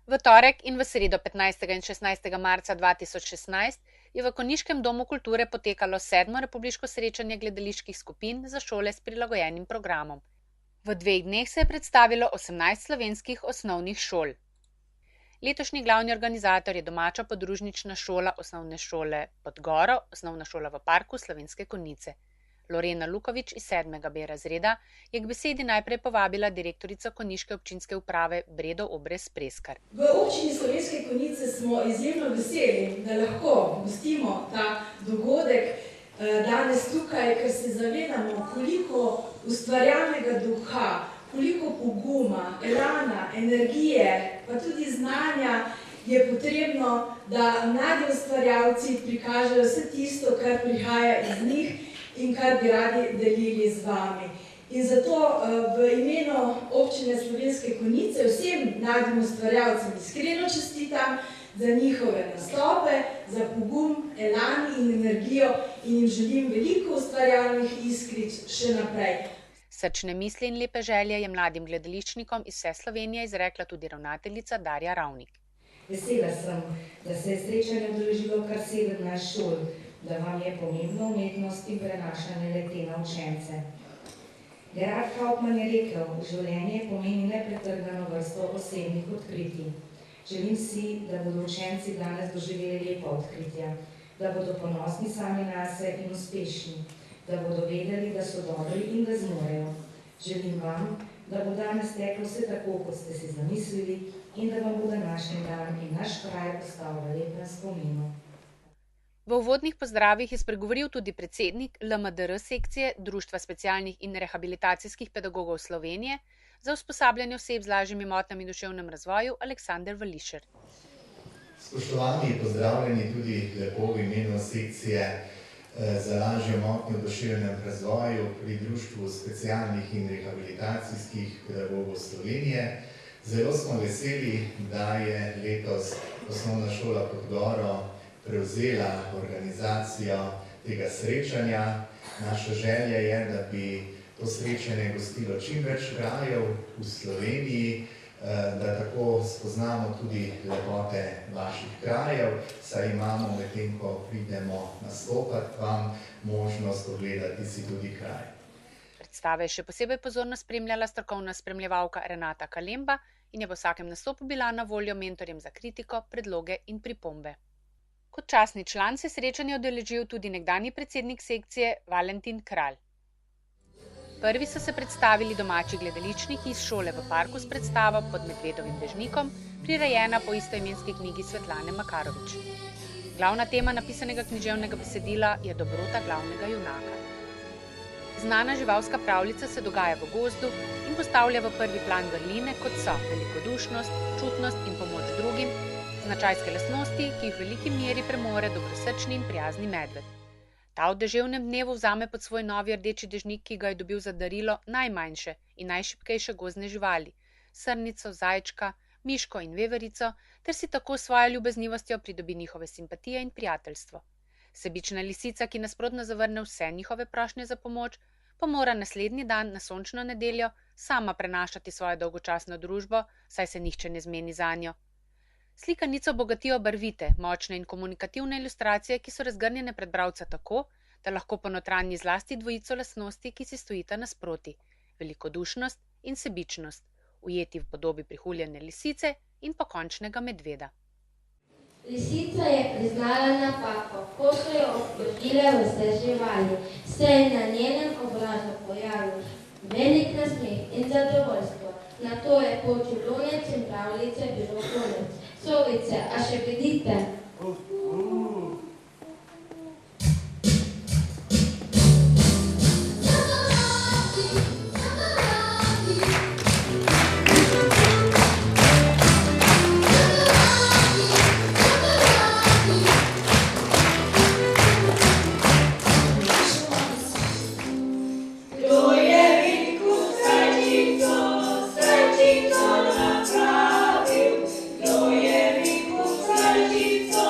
V torek in v sredo 15. in 16. marca 2016 je v Konjiškem domu kulture potekalo 7. republiško srečanje gledaliških skupin za šole s prilagojenim programom. V 2 dneh se je predstavilo 18 slovenskih osnovnih šol. Letošnji glavni organizator je domača podružnična šola osnovne šole Podgoro, osnovna šola v parku Slovenske Konjice. Lorena Lukovič iz 7. B razreda je k besedi najprej povabila direktorico konjiške občinske uprave Bredo Obrez Preskar. V občini Slovenske Konjice smo izjemno veseli, da lahko gostimo ta dogodek danes tukaj, ker se zavedamo, koliko ustvarjalnega duha, koliko poguma, elana, energije, pa tudi znanja je potrebno, da mladi ustvarjalci prikažejo vse tisto, kar prihaja iz njih in kar bi radi delili z vami. In zato v imenu občine Slovenske Konjice vsem mladim ustvarjalcem iskreno čestitam za njihove nastope, za pogum, elan in energijo in jim želim veliko ustvarjalnih iskric še naprej. Srčne misli in lepe želje je mladim gledališčnikom iz vse Slovenije izrekla tudi ravnateljica Darja Ravnik. Vesela sem, da se je srečanje udeležilo kar 17 šol, da vam je pomembna umetnost in prenašanje le-te na učence. Gerard Hauptmann je rekel, življenje pomeni nepretrgano vrsto osebnih odkritij. Želim si, da bodo učenci danes doživeli lepa odkritja, da bodo ponosni sami nase in uspešni, da bodo vedeli, da so dobri in da zmorejo. Želim vam, da bo danes teklo vse tako, kot ste si zamislili in da vam bo današnji dan in naš kraj ostal v lepem spominu. V uvodnih pozdravih je spregovoril tudi predsednik LMDR sekcije Društva specialnih in rehabilitacijskih pedagogov Slovenije za usposabljanje oseb z lažjimi motnjami v duševnem razvoju Aleksander Vališer. Spoštovani, pozdravljeni tudi lepo v imenu sekcije za lažjo motnjo v duševnem razvoju pri Društvu specialnih in rehabilitacijskih pedagogov Slovenije. Zelo smo veseli, da je letos osnovna šola Podgoro prevzela organizacijo tega srečanja. Naša želja je, da bi to srečanje gostilo čim več krajev v Sloveniji, da tako spoznamo tudi lepote vaših krajev, saj imamo medtem, ko pridemo nastopati vam, možnost ogledati si tudi kraj. Predstave je še posebej pozorno spremljala strokovna spremljevalka Renata Kalemba in je po vsakem nastopu bila na voljo mentorjem za kritiko, predloge in pripombe. Kot častni član se srečanja udeležil tudi nekdanji predsednik sekcije Valentin Kralj. Prvi so se predstavili domači gledaličniki iz šole v parku s predstavo Pod medvedovim dežnikom, prirejena po istoimenski knjigi Svetlane Makarovič. Glavna tema napisanega književnega besedila je dobrota glavnega junaka. Znana živalska pravljica se dogaja v gozdu in postavlja v prvi plan vrline, kot so velikodušnost, čutnost in pomoč drugim, značajske lastnosti, ki jih v veliki meri premore dobrosrčni in prijazni medved. Ta v deževnem dnevu vzame pod svoj novi rdeči dežnik, ki ga je dobil za darilo, najmanjše in najšibkejše gozdne živali, srnico, zajčka, miško in veverico, ter si tako s svojo ljubeznivostjo pridobi njihove simpatije in prijateljstvo. Sebična lisica, ki nasprotno zavrne vse njihove prošnje za pomoč, pa mora naslednji dan na sončno nedeljo sama prenašati svojo dolgočasno družbo, saj se nihče ne zmeni zanjo. Slikanico bogatijo barvite, močne in komunikativne ilustracije, ki so razgrnjene pred bralca tako, da lahko ponotranji zlasti dvojico lastnosti, ki si stojita nasproti, velikodušnost in sebičnost, ujeti v podobi prihuljene lisice in pokončnega medveda. Lisica je priznala napako, ko so jo obkrožile vse živali, se je na njenem obrazu pojavil velik nasmeh in zadovoljstvo. Nato je počul lonec in pravljice bilo konec. Sovice, a še vidite? Kdo je Vinku Srčico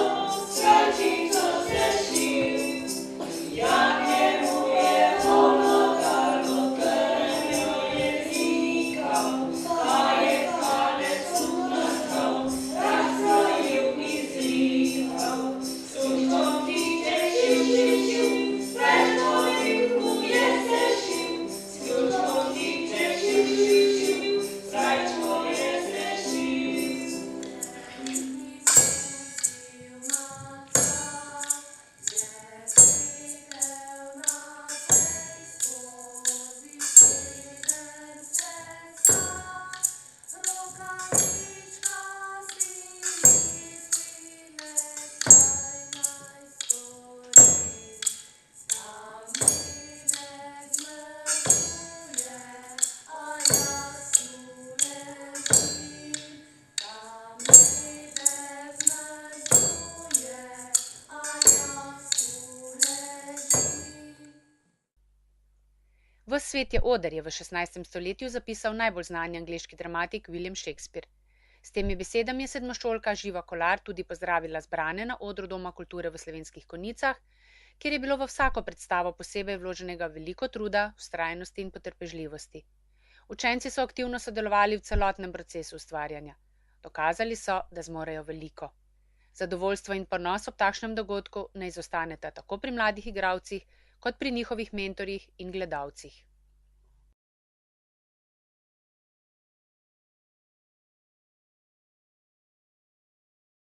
Cvetje oder je v 16. stoletju zapisal najbolj znani angleški dramatik William Shakespeare. S temi besedami je sedmošolka Živa Kolar tudi pozdravila zbrane na odru Doma kulture v Slovenskih Konjicah, kjer je bilo v vsako predstavo posebej vloženega veliko truda, vztrajnosti in potrpežljivosti. Učenci so aktivno sodelovali v celotnem procesu ustvarjanja. Dokazali so, da zmorejo veliko. Zadovoljstvo in ponos ob takšnem dogodku ne izostaneta tako pri mladih igralcih, kot pri njihovih mentorjih in gledalcih.